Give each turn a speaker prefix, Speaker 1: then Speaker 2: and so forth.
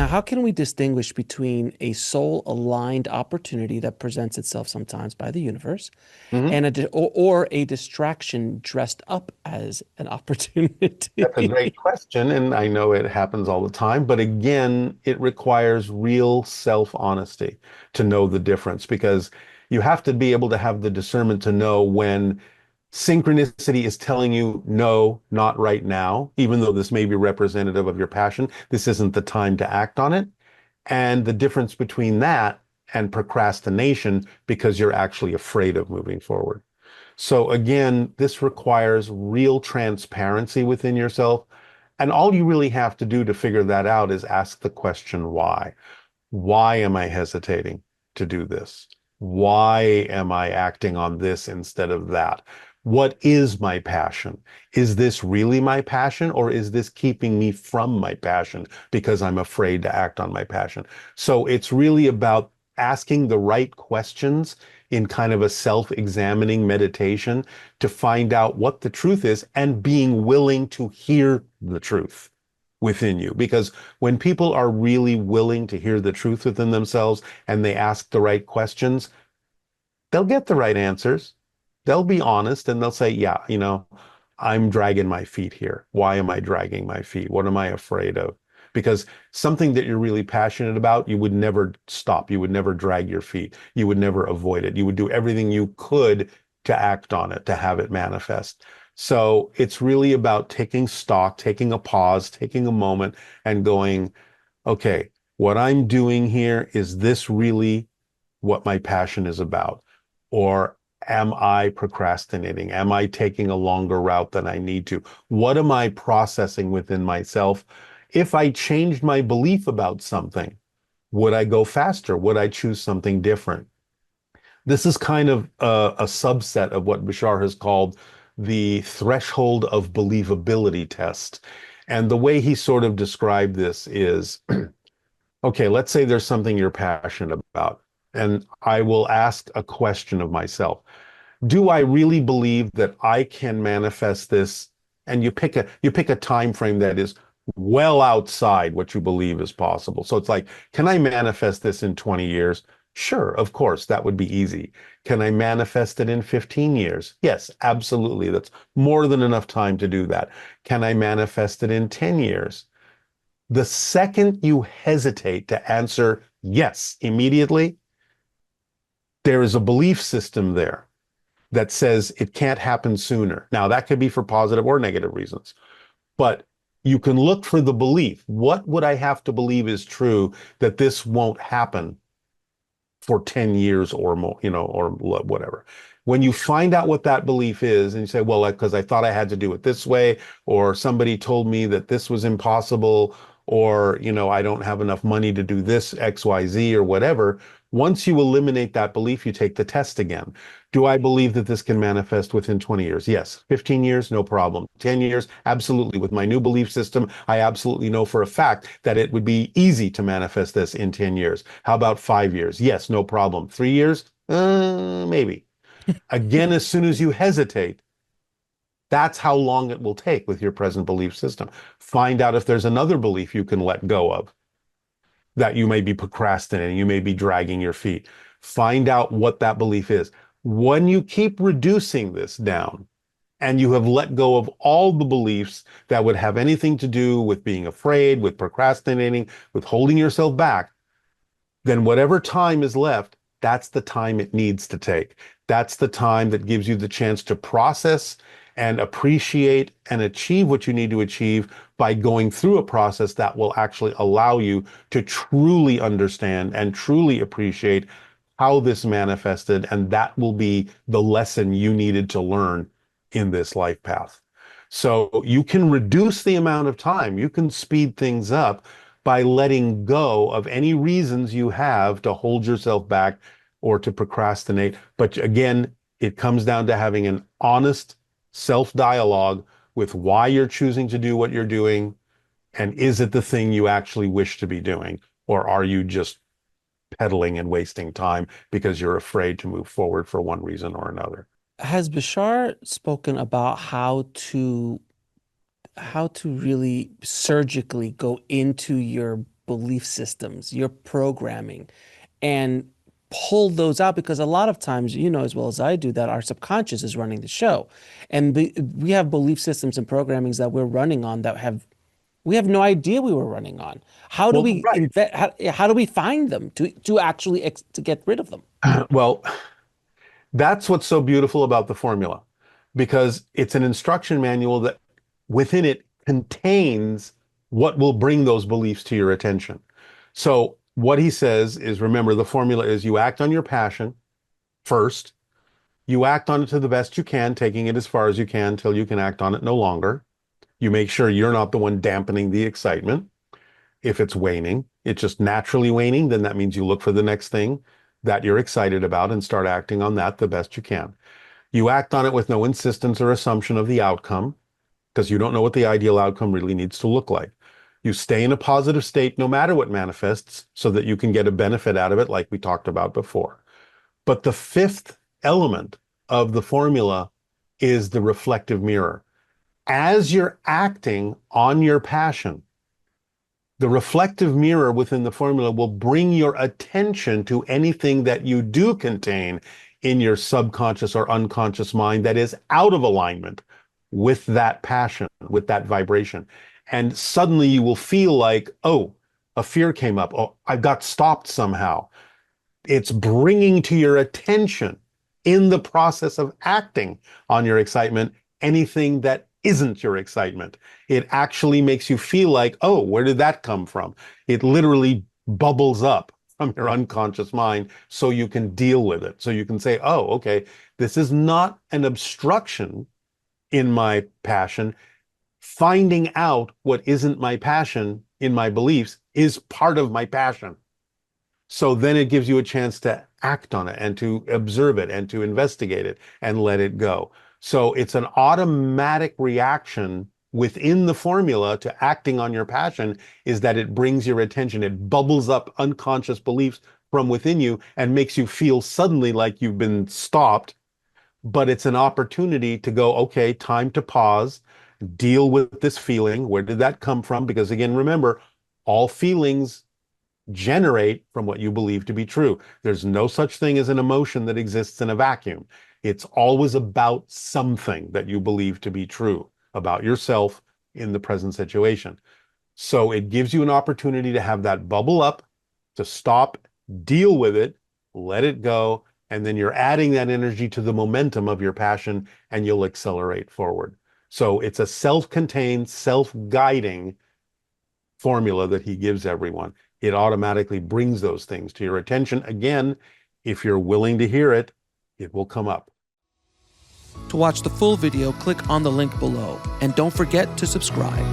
Speaker 1: Now, how can we distinguish between a soul-aligned opportunity that presents itself sometimes by the universe
Speaker 2: Mhm.
Speaker 1: and or a distraction dressed up as an
Speaker 2: That's a
Speaker 1: opportunity?
Speaker 2: great question, and I know it happens all the time, but again, it requires real self-honesty to know the difference because you have to be able to have the discernment to know when synchronicity is telling you, no, not right now, even though this may be representative of your passion. This isn't the time to act on it. And the difference between that and procrastination because you're actually afraid of moving forward. So again, this requires real transparency within yourself. And all you really have to do to figure that out is ask the question, why? Why am I hesitating to do this? Why am I acting on this instead of that? What is my passion? Is this really my passion, or is this keeping me from my passion because I'm afraid to act on my passion? So it's really about asking the right questions in kind of a self-examining meditation to find out what the truth is and being willing to hear the truth within you. Because when people are really willing to hear the truth within themselves and they ask the right questions, they'll get the right answers. They'll be honest and they'll say, yeah, I'm dragging my feet here. Why am I dragging my feet? What am I afraid of? Because something that you're really passionate about, you would never stop. You would never drag your feet. You would never avoid it. You would do everything you could to act on it, to have it manifest. So it's really about taking stock, taking a pause, taking a moment and going, okay, what I'm doing here, is this really what my passion is about? Or am I procrastinating? Am I taking a longer route than I need to? What am I processing within myself? If I changed my belief about something, would I go faster? Would I choose something different? This is kind of a subset of what Bashar has called the threshold of believability test. And the way he sort of described this is, okay, let's say there's something you're passionate about, and I will ask a question of myself. Do I really believe that I can manifest this? And you pick a time frame that is well outside what you believe is possible. So it's like, can I manifest this in 20 years? Sure, of course, that would be easy. Can I manifest it in 15 years? Yes, absolutely. That's more than enough time to do that. Can I manifest it in 10 years? The second you hesitate to answer yes immediately, there is a belief system there that says it can't happen sooner. Now, that could be for positive or negative reasons, but you can look for the belief. What would I have to believe is true that this won't happen for 10 years or more, or whatever? When you find out what that belief is and you say, well, because I thought I had to do it this way, or somebody told me that this was impossible, or, I don't have enough money to do this, XYZ, or whatever. Once you eliminate that belief, you take the test again. Do I believe that this can manifest within 20 years? Yes. 15 years, no problem. 10 years, absolutely. With my new belief system, I absolutely know for a fact that it would be easy to manifest this in 10 years. How about 5 years? Yes, no problem. 3 years? Maybe. Again, as soon as you hesitate, that's how long it will take with your present belief system. Find out if there's another belief you can let go of that you may be procrastinating, you may be dragging your feet. Find out what that belief is. When you keep reducing this down and you have let go of all the beliefs that would have anything to do with being afraid, with procrastinating, with holding yourself back, then whatever time is left, that's the time it needs to take. That's the time that gives you the chance to process and appreciate and achieve what you need to achieve by going through a process that will actually allow you to truly understand and truly appreciate how this manifested. And that will be the lesson you needed to learn in this life path. So you can reduce the amount of time, you can speed things up by letting go of any reasons you have to hold yourself back or to procrastinate. But again, it comes down to having an honest self-dialogue with why you're choosing to do what you're doing, and is it the thing you actually wish to be doing, or are you just peddling and wasting time because you're afraid to move forward for one reason or another?
Speaker 1: Has Bashar spoken about how to really surgically go into your belief systems, your programming, and pull those out, because a lot of times, you know as well as I do, that our subconscious is running the show. And we have belief systems and programmings that we're running on that we have no idea we were running on. How do
Speaker 2: Well,
Speaker 1: we
Speaker 2: right.
Speaker 1: invent, how do we find them to actually to get rid of them?
Speaker 2: Well, that's what's so beautiful about the formula, because it's an instruction manual that within it contains what will bring those beliefs to your attention. So what he says is, remember, the formula is you act on your passion first. You act on it to the best you can, taking it as far as you can till you can act on it no longer. You make sure you're not the one dampening the excitement. If it's waning, it's just naturally waning, then that means you look for the next thing that you're excited about and start acting on that the best you can. You act on it with no insistence or assumption of the outcome, because you don't know what the ideal outcome really needs to look like. You stay in a positive state no matter what manifests so that you can get a benefit out of it, like we talked about before. But the fifth element of the formula is the reflective mirror. As you're acting on your passion, the reflective mirror within the formula will bring your attention to anything that you do contain in your subconscious or unconscious mind that is out of alignment with that passion, with that vibration. And suddenly you will feel like, oh, a fear came up. Oh, I got stopped somehow. It's bringing to your attention in the process of acting on your excitement anything that isn't your excitement. It actually makes you feel like, oh, where did that come from? It literally bubbles up from your unconscious mind so you can deal with it. So you can say, oh, okay, this is not an obstruction in my passion. Finding out what isn't my passion in my beliefs is part of my passion. So then it gives you a chance to act on it and to observe it and to investigate it and let it go. So it's an automatic reaction within the formula to acting on your passion, is that it brings your attention. It bubbles up unconscious beliefs from within you and makes you feel suddenly like you've been stopped. But it's an opportunity to go, okay, time to pause, deal with this feeling. Where did that come from? Because again, remember, all feelings generate from what you believe to be true. There's no such thing as an emotion that exists in a vacuum. It's always about something that you believe to be true about yourself in the present situation. So it gives you an opportunity to have that bubble up, to stop, deal with it, let it go, and then you're adding that energy to the momentum of your passion and you'll accelerate forward. So it's a self-contained, self-guiding formula that he gives everyone. It automatically brings those things to your attention. Again, if you're willing to hear it, it will come up.
Speaker 1: To watch the full video, click on the link below, and don't forget to subscribe.